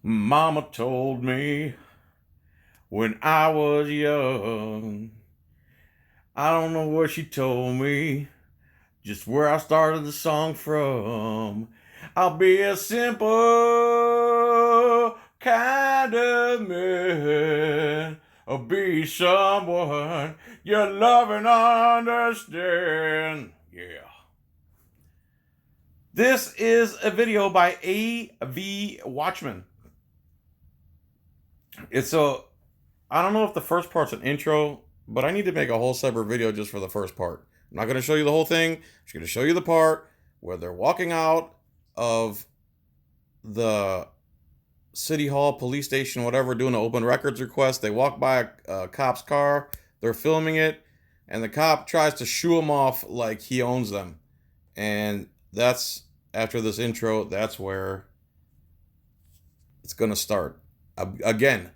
Mama told me when I was young. I don't know what she told me, just where I started the song from. I'll be a simple kind of man. I'll be someone you love and understand. Yeah. This is a video by A.V. Watchman. I don't know if the first part's an intro, but I need to make a whole separate video just for the first part. I'm not going to show you the whole thing. I'm just going to show you the part where they're walking out of the city hall, police station, whatever, doing an open records request. They walk by a cop's car. They're filming it, and the cop tries to shoo them off like he owns them. And that's, after this intro, that's where it's going to start. Again,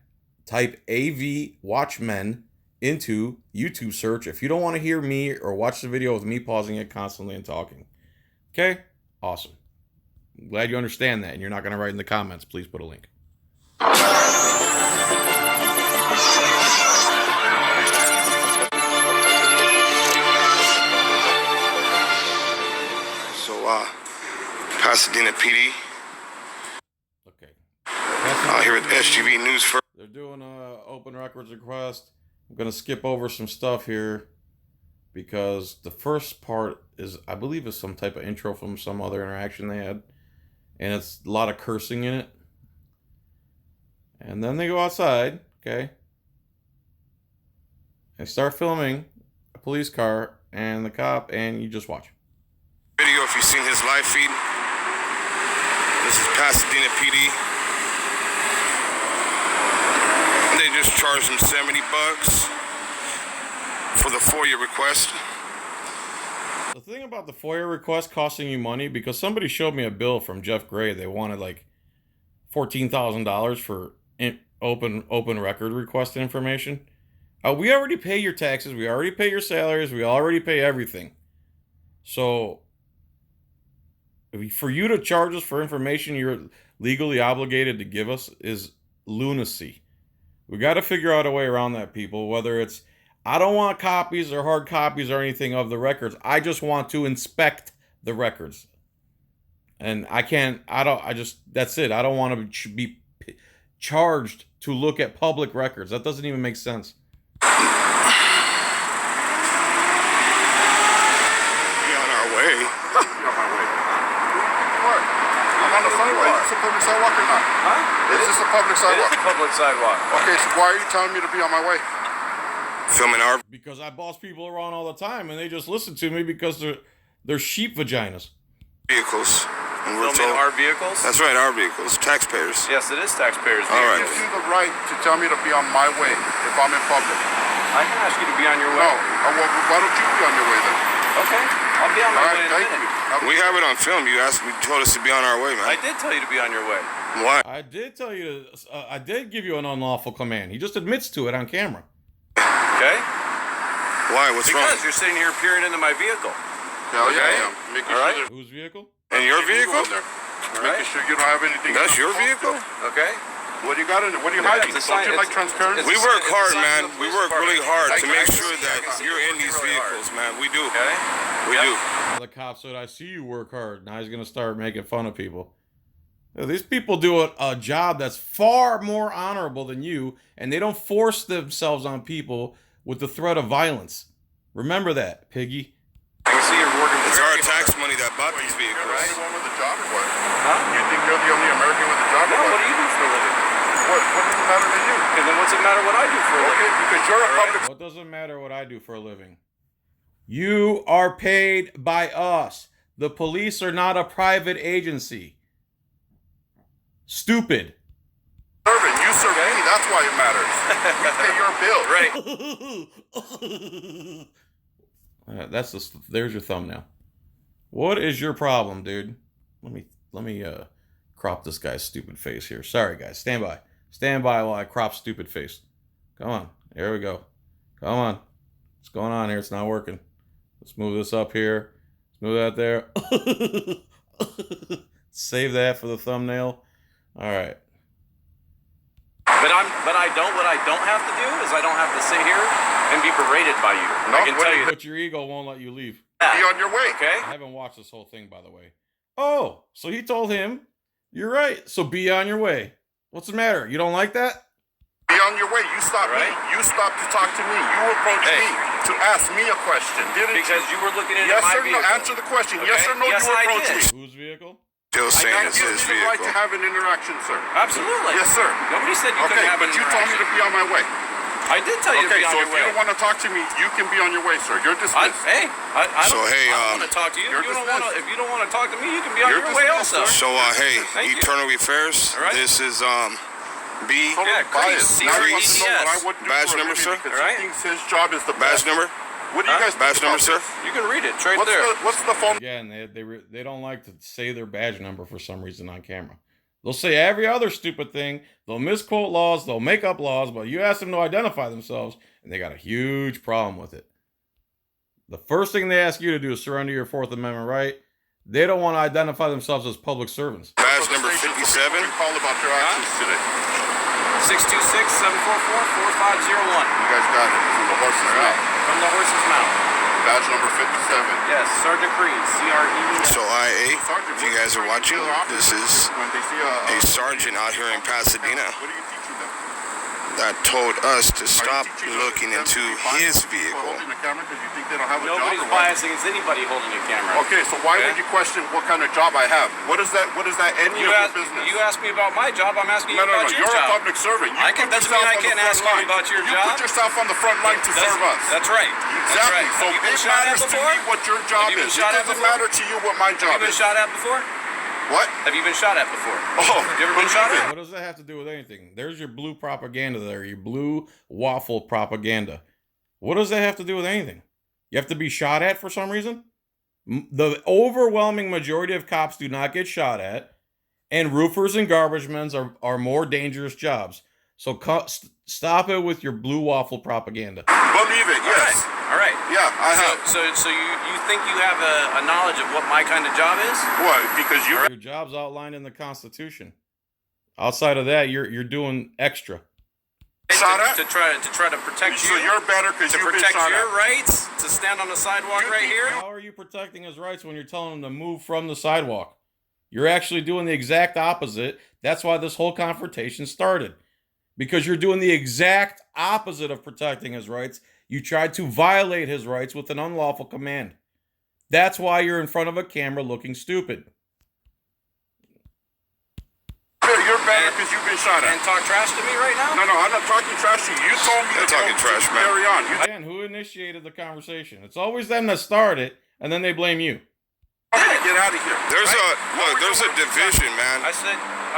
type AV Watchmen into YouTube search if you don't want to hear me or watch the video with me pausing it constantly and talking. Okay? Awesome. I'm glad you understand that and you're not going to write in the comments. Please put a link. So, Pasadena PD. Okay. Here at SGV News first. They're doing an open records request. I'm going to skip over some stuff here because the first part is, I believe, is some type of intro from some other interaction they had. And it's a lot of cursing in it. And then they go outside, okay? They start filming a police car and the cop, and you just watch. Video if you've seen his live feed. This is Pasadena PD. They just charged him $70 for the FOIA request. The thing about the FOIA request costing you money, because somebody showed me a bill from Jeff Gray. They wanted like $14,000 for open record request information. We already pay your taxes. We already pay your salaries. We already pay everything. So for you to charge us for information you're legally obligated to give us is lunacy. We got to figure out a way around that, people. Whether it's, I don't want copies or hard copies or anything of the records. I just want to inspect the records. And that's it. I don't want to be charged to look at public records. That doesn't even make sense. Be on our way. Be on my way. What? I'm on the sidewalk. Is this a public sidewalk or not? Huh? Is this a public sidewalk? It is a public sidewalk. Okay, so why are you telling me to be on my way? Filming our... Because I boss people around all the time, and they just listen to me because they're sheep vaginas. Vehicles. And we're Filming told... our vehicles? That's right, our vehicles. Taxpayers. Yes, it is taxpayers' All right. vehicles. Gives you the right to tell me to be on my way if I'm in public. I can ask you to be on your way. No. Well, why don't you be on your way then? Okay. I'll be on my way in a thank minute. you. We have it on film. You told us to be on our way, man. I did tell you to be on your way. Why? I did tell you I did give you an unlawful command. He just admits to it on camera. Okay? Why? What's wrong? Because you're sitting here peering into my vehicle. Hell Okay? yeah, I am. Making All right. sure Whose vehicle? in your vehicle? All right. Making sure you don't have anything. That's your vehicle? Okay. What do you got in it? What are you Yeah, hiding? it's a Don't sign- you like it's- transparency? it's We a work sign- hard, it's a sign man. of the We police work really department. hard to I make can sure see- I that can see you're you in these working really vehicles, man. We do. Okay? We Yep. do. The cop said, I see you work hard. Now he's going to start making fun of people. These people do a job that's far more honorable than you, and they don't force themselves on people with the threat of violence. Remember that, piggy. I can see you're working It's very our tax hard. money that bought these You're vehicles. right. the one with the job or what? Huh? You think you're the only American with a job No, or what what? do you do for a living? What does it matter to you? Okay, then what's it matter what I do for a living? Okay, because you're a All right. public... What doesn't matter what I do for a living? You are paid by us. The police are not a private agency. Stupid. servant. You serve me. That's why it matters. We pay your bill. Right. There's your thumbnail. What is your problem, dude? Let me crop this guy's stupid face here. Sorry, guys. Stand by. Stand by while I crop stupid face. Come on. Here we go. Come on. What's going on here? It's not working. Let's move this up here. Let's move that there. Save that for the thumbnail. All right. I don't have to do is I don't have to sit here and be berated by you. No, I can tell you But your ego won't let you leave. that. Be on your way. Okay? I haven't watched this whole thing, by the way. Oh, so he told him, you're right, so be on your way. What's the matter? You don't like that? Be on your way. You stopped me. Right. You stopped to talk to me. You approached me to ask me a question, didn't Because you? you were looking at Yes my or no? vehicle. Answer the question. Okay. Yes or no? Yes, you I approached did. me. Whose vehicle? Still saying That it's gives his me the right to vehicle. have an interaction, sir. Absolutely. Yes, sir. Nobody said you Okay, couldn't have but an you told me to interaction. be on my way. I did tell you to Okay, be on so your if way. you don't want to talk to me, you can be on your way, sir. You're dismissed. I So, don't, hey, I don't want to talk to you. you're dismissed. If you don't want to talk to me, you can be on You're your way dismissed, also. sir. So, hey, Thank you. Eternal Affairs. All right. This is B. Totally Yeah, biased. Now he wants to know what I CRES. would do Badge for a number, living sir? because All right. he thinks his job is the Badge best. number. What do you guys Badge think number, about sir. this? You can read it. It's right What's there. what's the phone? Again, they don't like to say their badge number for some reason on camera. They'll say every other stupid thing. They'll misquote laws. They'll make up laws. But you ask them to identify themselves, and they got a huge problem with it. The first thing they ask you to do is surrender your Fourth Amendment right. They don't want to identify themselves as public servants. Badge number 57. Call about your actions today. 626-744-4501. You guys got it. From the horse's mouth. From the horse's mouth. Badge number 57. Yes, Sergeant Creed, CRE. So, IA, Sergeant, if you guys are watching, this is when they see a sergeant out here in Pasadena What are you teaching them? that told us to stop Are you teaching looking them to into be biased his for vehicle. holding the camera because you think they don't have a Nobody's job or what? biasing against anybody holding a camera. Okay, so why Okay. would you question what kind of job I have? What is that? What is that any You of asked, your business? you asked me about my job. I'm asking No, you no, about no. your You're job. a public servant. You I can- put doesn't mean yourself I on the can't front ask you line. about your You job. put yourself on the front line to serve us. That's right. That's Exactly. right. So Have you been it shot at matters to before? me what your job Have you been is. It shot at doesn't before? matter to you what my Have job you been is. shot at before? What? Have you been shot at before? Oh, You ever been shot at? What does that have to do with anything? There's your blue propaganda there, your blue waffle propaganda. What does that have to do with anything? You have to be shot at for some reason? The overwhelming majority of cops do not get shot at, and roofers and garbage men are more dangerous jobs. So stop it with your blue waffle propaganda. Believe it, yes. All right. Yeah, I have. So you think you have a knowledge of what my kind of job is? What? Because you... Your job's outlined in the Constitution. Outside of that, you're doing extra. Shot at? To try to protect So you. you're better because To you've been protect shot your at. rights to stand on the sidewalk right here. How are you protecting his rights when you're telling him to move from the sidewalk? You're actually doing the exact opposite. That's why this whole confrontation started. Because you're doing the exact opposite of protecting his rights. You tried to violate his rights with an unlawful command. That's why you're in front of a camera looking stupid. You're better because you've been shot And at. talk trash to me right now? No, I'm not talking trash to you. You told me You're to talking go trash, to man. carry on. You Again, who initiated the conversation? It's always them that start it, and then they blame you. told me to get out of here. There's a division, man. I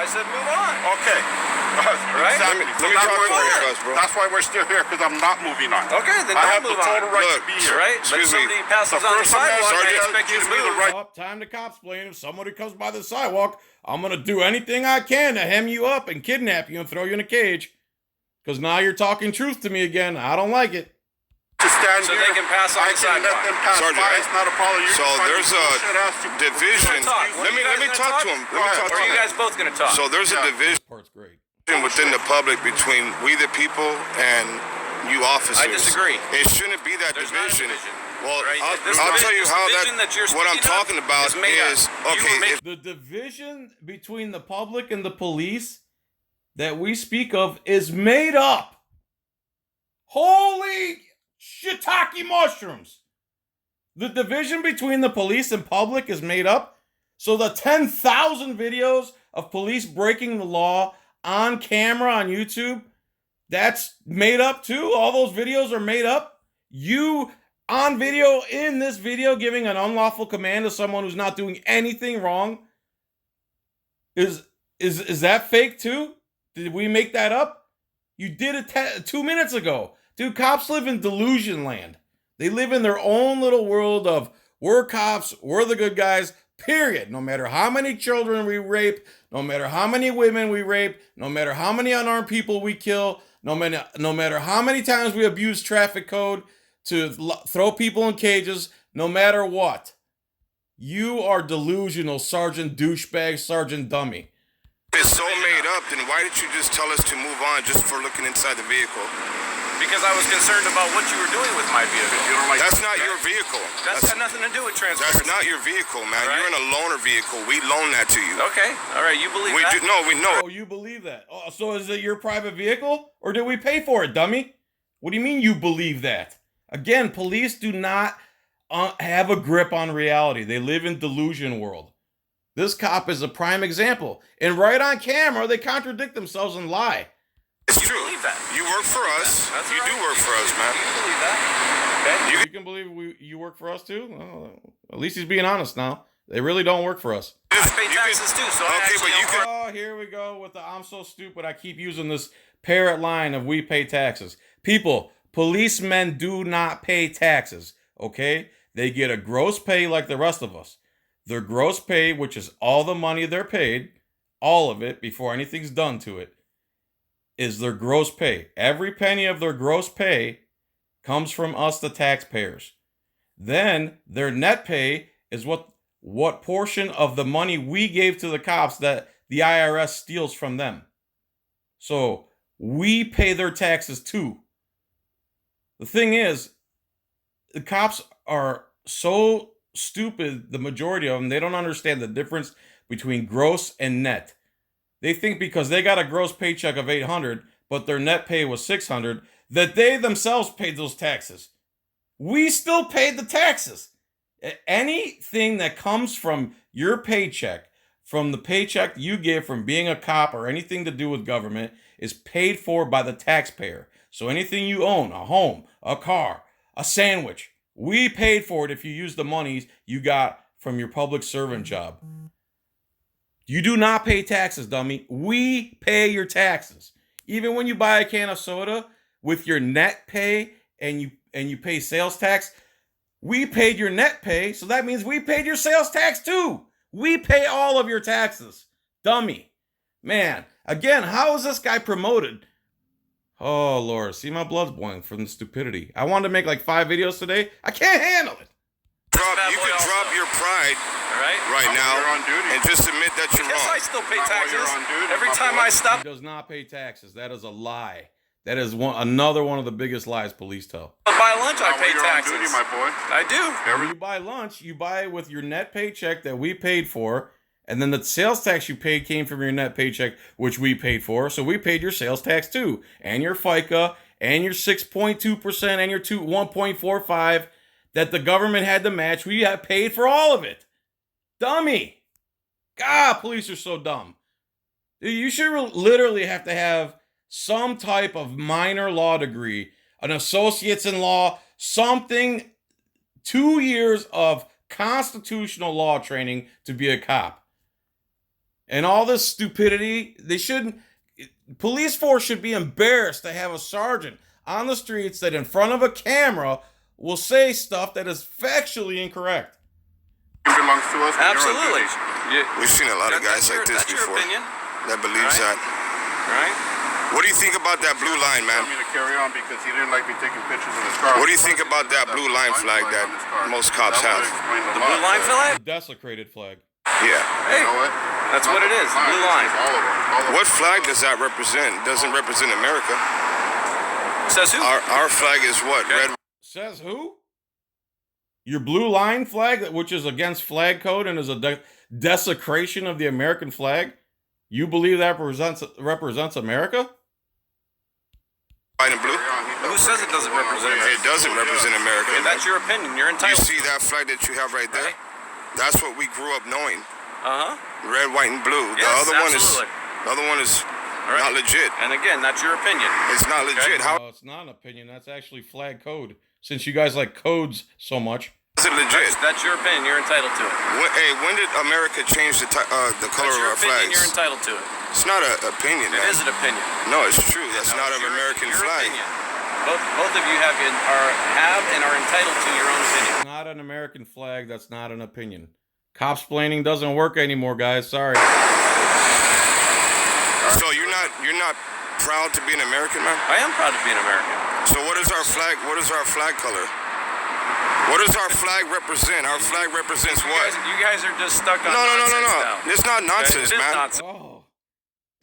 said move on. Okay. Right? Exactly. Let So me that's talk why to you we're- first, bro. That's why we're still here, because I'm not moving on. Okay, then I don't have the move on. total right Look, to be here. Right? But Excuse me. somebody passes The on the First Amendment sidewalk, I Sergeant, expect you gives to me the move. right. Up, time to cops blame. If somebody comes by the sidewalk, I'm going to do anything I can to hem you up and kidnap you and throw you in a cage. Because now you're talking truth to me again. I don't like it. To stand So here, they can pass on I the can let sidewalk. them pass Sergeant, by. It's not a problem. You're so finding there's a bullshit-ass to- division. Talk. Let me talk to him. Let me Go talk Or to are you him. guys both going to talk? So there's a Yeah. division This part's great. within the public between we the people and you officers. I disagree. It shouldn't be that There's not a division. division. Well, Right? This I'll division- tell you this how division that you're what I'm speaking of talking about is made up. is You were okay. making- If The division between the public and the police that we speak of is made up. Holy shiitake mushrooms. The division between the police and public is made up. So the 10,000 videos of police breaking the law on camera on YouTube, that's made up too. All those videos are made up. You on video in this video giving an unlawful command to someone who's not doing anything wrong. Is that fake too? Did we make that up? You did it 2 minutes ago. Dude, cops live in delusion land. They live in their own little world of we're cops, we're the good guys, period. No matter how many children we rape, no matter how many women we rape, no matter how many unarmed people we kill, no matter how many times we abuse traffic code to throw people in cages, no matter what. You are delusional, Sergeant Douchebag, Sergeant Dummy. It's so made up, then why did you just tell us to move on just for looking inside the vehicle? Because I was concerned about what you were doing with my vehicle. You don't like That's not your vehicle. That's got nothing to do with transparency. That's not your vehicle, man. Right. You're in a loaner vehicle. We loan that to you. Okay, all right, you believe We that? do. No, we know. Oh, you believe that? Oh, so is it your private vehicle, or did we pay for it, dummy? What do you mean you believe that? Again, police do not have a grip on reality. They live in delusion world. This cop is a prime example. And right on camera, they contradict themselves and lie. It's You true. believe that. You work for us. That's You all do right. work for us, man. You believe that. Okay. You can believe you work for us too? Well, at least he's being honest now. They really don't work for us. I pay taxes too, so I Okay, actually but you don't can. Oh, here we go with the I'm so stupid. I keep using this parrot line of we pay taxes. People, policemen do not pay taxes, okay? They get a gross pay like the rest of us. Their gross pay, which is all the money they're paid, all of it before anything's done to it, is their gross pay. Every penny of their gross pay comes from us, the taxpayers. Then their net pay is what portion of the money we gave to the cops that the IRS steals from them. So we pay their taxes too. The thing is, the cops are so stupid, the majority of them, they don't understand the difference between gross and net. They think because they got a gross paycheck of $800, but their net pay was $600, that they themselves paid those taxes. We still paid the taxes. Anything that comes from your paycheck, from the paycheck you get from being a cop or anything to do with government, is paid for by the taxpayer. So anything you own, a home, a car, a sandwich, we paid for it if you use the monies you got from your public servant job. You do not pay taxes, dummy. We pay your taxes. Even when you buy a can of soda with your net pay and you pay sales tax, we paid your net pay, so that means we paid your sales tax too. We pay all of your taxes. Dummy. Man, again, how is this guy promoted? Oh, Lord. See, my blood's boiling from the stupidity. I wanted to make like 5 videos today. I can't handle it. You can drop your pride All right. right now You're on duty. and just admit that you're Yes, I wrong. still pay Not while taxes. you're on duty, Every my time boy. I stop. He does not pay taxes. That is a lie. That is another one of the biggest lies police tell. To buy lunch, I Not pay while you're taxes. on duty, my boy. I do. When you buy lunch, you buy it with your net paycheck that we paid for, and then the sales tax you paid came from your net paycheck, which we paid for. So we paid your sales tax too, and your FICA, and your 6.2%, and your 1.45 that the government had to match. We had paid for all of it. Dummy. God, police are so dumb. You should literally have to have some type of minor law degree, an associate's in law, something, 2 years of constitutional law training to be a cop. And all this stupidity, police force should be embarrassed to have a sergeant on the streets that in front of a camera will say stuff that is factually incorrect. It belongs to us. but you're on Absolutely. duty. We've seen a lot of guys like this That's your before opinion. that believes Right. that. All right. What do you think about that blue line, Tell man? me to carry on because he didn't like me taking pictures of his car. What do you think about that blue line flag that on his car? most cops That have? would explain The lot, blue line but- flag? The desecrated flag. Yeah. Hey, You know what? that's what it is. Blue line. It's all of them. All of What them. flag does that represent? Doesn't represent America. Says who? Our flag is what? Okay. Red. Says who? Your blue line flag, which is against flag code and is a desecration of the American flag? You believe that represents America? White and blue. Carry on. He Who does says it doesn't what I'm represent saying. It doesn't represent America. Okay, that's your opinion. You're You entitled. see that flag that you have right there? Right. That's what we grew up knowing. Uh huh. Red, white, and blue. Yes, the other absolutely. one is All right. not legit. And again, that's your opinion. It's not legit. How No, it's not an opinion. That's actually flag code. Since you guys like codes so much. is it legit? That's your opinion. You're entitled to it. When did America change the color That's of your our opinion. You're flags? entitled to it. It's not an opinion, It man. is an opinion. No, it's true. That's No, not it's an your- American your flag. opinion. Both of you have and are entitled to your own opinion. It's not an American flag. That's not an opinion. Cop-splaining doesn't work anymore, guys. Sorry. So you're not proud to be an American, man? I am proud to be an American. So what is our flag? What is our flag color? What does our flag represent? Our flag represents what? You guys are just stuck on No. nonsense now. It's not Okay? nonsense, It is man. nonsense. Oh,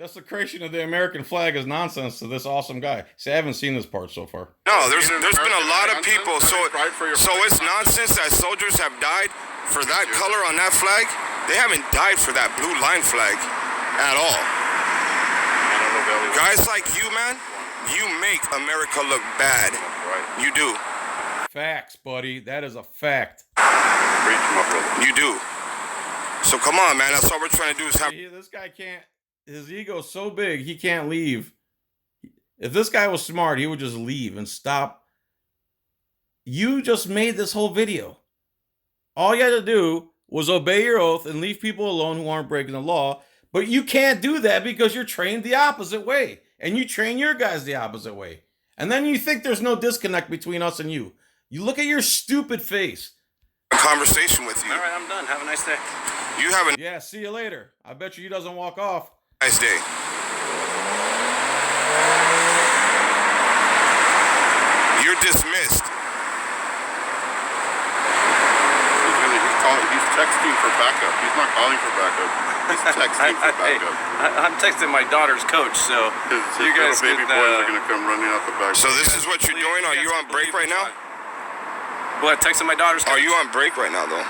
Desecration of the American flag is nonsense to this awesome guy. See, I haven't seen this part so far. No, there's been a lot of people. So it's nonsense that soldiers have died for that color on that flag. They haven't died for that blue line flag at all. Guys like you, man, you make America look bad. You do. Facts, buddy. That is a fact. You do. So come on, man. That's all we're trying to do is have. See, this guy can't. His ego's so big, he can't leave. If this guy was smart, he would just leave and stop. You just made this whole video. All you had to do was obey your oath and leave people alone who aren't breaking the law. But you can't do that because you're trained the opposite way. And you train your guys the opposite way. And then you think there's no disconnect between us and you. You look at your stupid face. A conversation with you. All right, I'm done. Have a nice day. You have a Yeah, see you later. I bet you he doesn't walk off. nice day. You're dismissed. He's texting for backup. He's not calling for backup. He's texting for backup. I'm texting my daughter's coach, so His you guys little baby could, boys are gonna come running out the back. So this is what you're doing? Are you on break right now? What, texting my daughter's coach? Are you on break right now, though?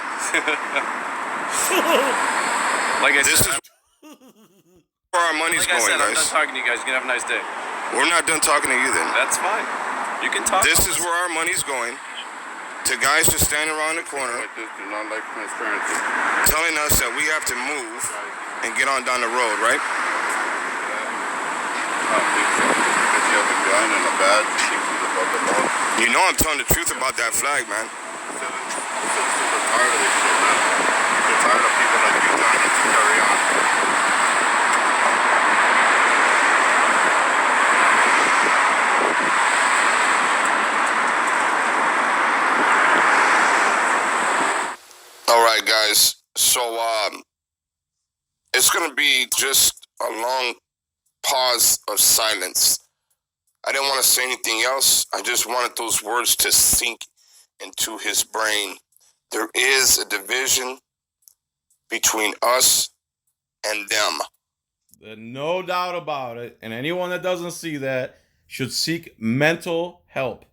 Like I This said, is where our money's like I going, said, I'm done guys. talking to you guys. You can have a nice day. We're not done talking to you then. That's fine. You can talk. This is where our money's going. To guys just standing around the corner Like this, do not like transparency. telling us that we have to move and get on down the road, right? I don't think so. Because you have a gun and a badge, you think he's above the law. You know I'm telling the truth about that flag, man. Citizens are tired of this shit, man. They're tired of people like you telling us to carry on. All right, guys. So it's gonna be just a long pause of silence. I didn't want to say anything else. I just wanted those words to sink into his brain. There is a division between us and them. There's no doubt about it. And anyone that doesn't see that should seek mental help.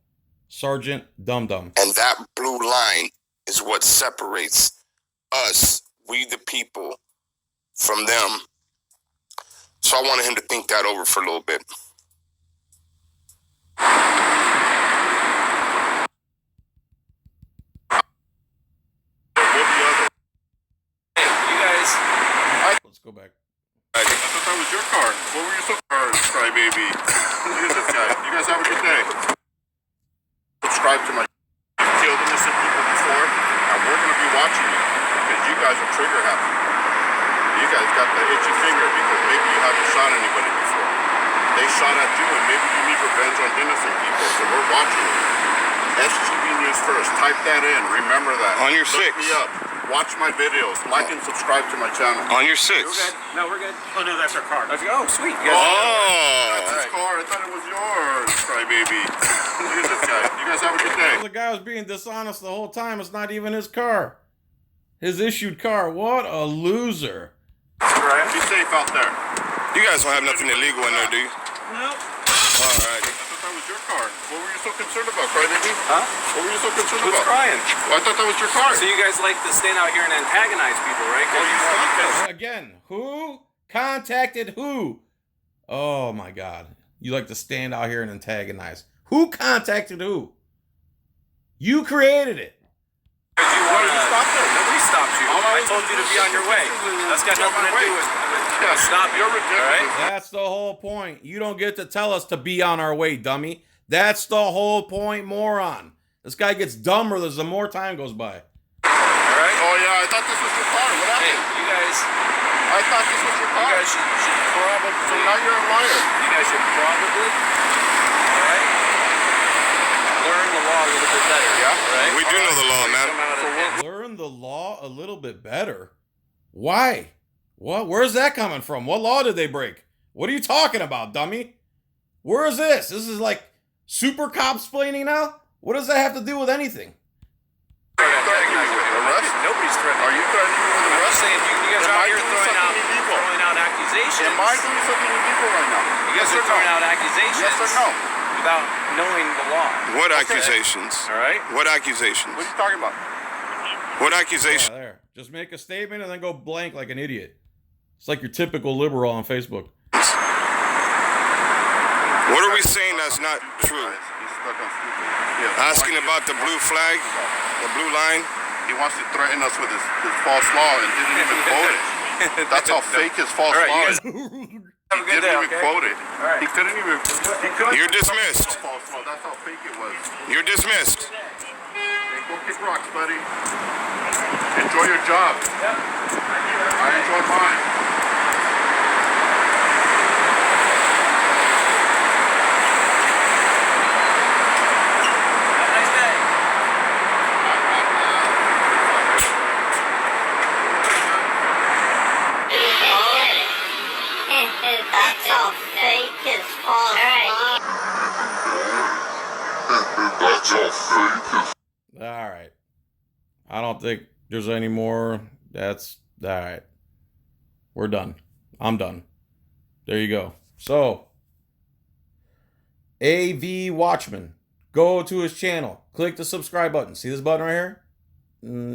Sergeant Dum Dum. And that blue line is what separates us, we the people, from them. So I wanted him to think that over for a little bit. Hey, you guys. Let's go back. I thought that was your car. What were you so cry baby? Look at this guy. You guys have a good day. Subscribe to my You've killed innocent people before, and we're gonna be watching you because you guys are trigger happy. You guys got the itchy finger because maybe you haven't shot anybody before. They shot at you and maybe you need revenge on innocent people, so we're watching you. SGB News First. Type that in. Remember that. On your Look 6. me up. Watch my videos. Like and subscribe to my channel. On your 6. We're good. No, we're good. Oh, no, that's our car. Oh, sweet. You guys That's Oh! his car. I thought it was yours, crybaby. Look at this guy. You guys have a good day. The guy was being dishonest the whole time. It's not even his car. His issued car. What a loser. Be safe out there. You guys don't have nothing illegal in there, do you? No. All right. I thought that was your car. What were you so concerned about, crybaby? Huh? What were you so concerned Who's about? crying? Well, I thought that was your car. So you guys like to stand out here and antagonize people, right? Oh, you stopped us. Again, who contacted who? Oh my God. You like to stand out here and antagonize. Who contacted who? You created it. You stopped us. Nobody stopped you. I told you to be on your way. That's got nothing to do with stop you. You're All ridiculous. right? That's the whole point. You don't get to tell us to be on our way, dummy. That's the whole point, moron. This guy gets dumber as the more time goes by. All right? Oh, yeah. I thought this was your car. What Hey, happened? you guys I thought this was your car. should probably. So now you're a liar. You guys should probably. All right? Learn the law a little bit better. Yeah? All right? We do know the law, man. Come out and- Learn the law a little bit better. Why? What? Where's that coming from? What law did they break? What are you talking about, dummy? Where is this? This is like super cop-splaining now? What does that have to do with anything? Threatening you with arrest? Nobody's threatening. Are you threatening me with I'm arrest? just saying, you guys Am are out I here doing something illegal? throwing out accusations. accusations. Am I doing something illegal right now? You guys are throwing out accusations. Yes or no? Without knowing the law. What accusations? All right. What accusations? What are you talking about? What Yeah, accusation? there. Just make a statement and then go blank like an idiot. It's like your typical liberal on Facebook. What are we saying that's not true? He's stuck on stupid. Yes. Asking about the blue flag, the blue line. He wants to threaten us with his false law and didn't even quote it. That's how fake his false All right, law you is. guys He have a good didn't day, even okay? quote it. All right. He couldn't even. He couldn't. You're dismissed. False law. That's how fake it was. You're dismissed. Hey, go kick rocks, buddy. Enjoy your job. I enjoy mine. Have a nice day. That's all fake as false. All right. I don't think there's any more. That's all right. We're done. I'm done. There you go. So, AV Watchman. Go to his channel. Click the subscribe button. See this button right here?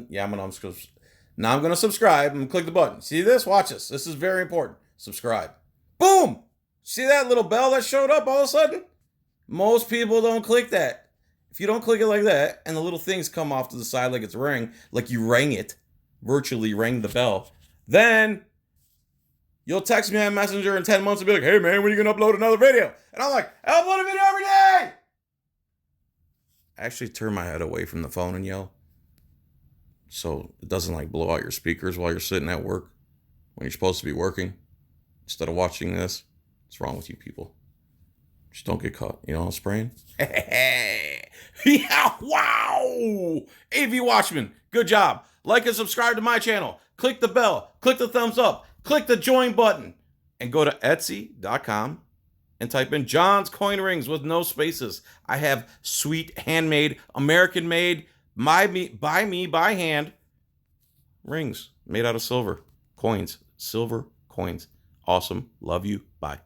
Yeah, I'm going to unsubscribe. Now I'm going to subscribe and click the button. See this? Watch this. This is very important. Subscribe. Boom! See that little bell that showed up all of a sudden? Most people don't click that. If you don't click it like that, and the little things come off to the side like it's ring, like you rang it, virtually rang the bell, then you'll text me on Messenger in 10 months and be like, hey man, when are you going to upload another video? And I'm like, I upload a video every day! I actually turn my head away from the phone and yell, so it doesn't like blow out your speakers while you're sitting at work when you're supposed to be working instead of watching this. What's wrong with you people? Just don't get caught. You know what I'm spraying? Yeah, wow! AV Watchman, good job. Like and subscribe to my channel. Click the bell. Click the thumbs up. Click the join button. And go to Etsy.com and type in John's Coin Rings with no spaces. I have sweet, handmade, American-made, by me, by hand, rings made out of silver. Coins. Silver coins. Awesome. Love you. Bye.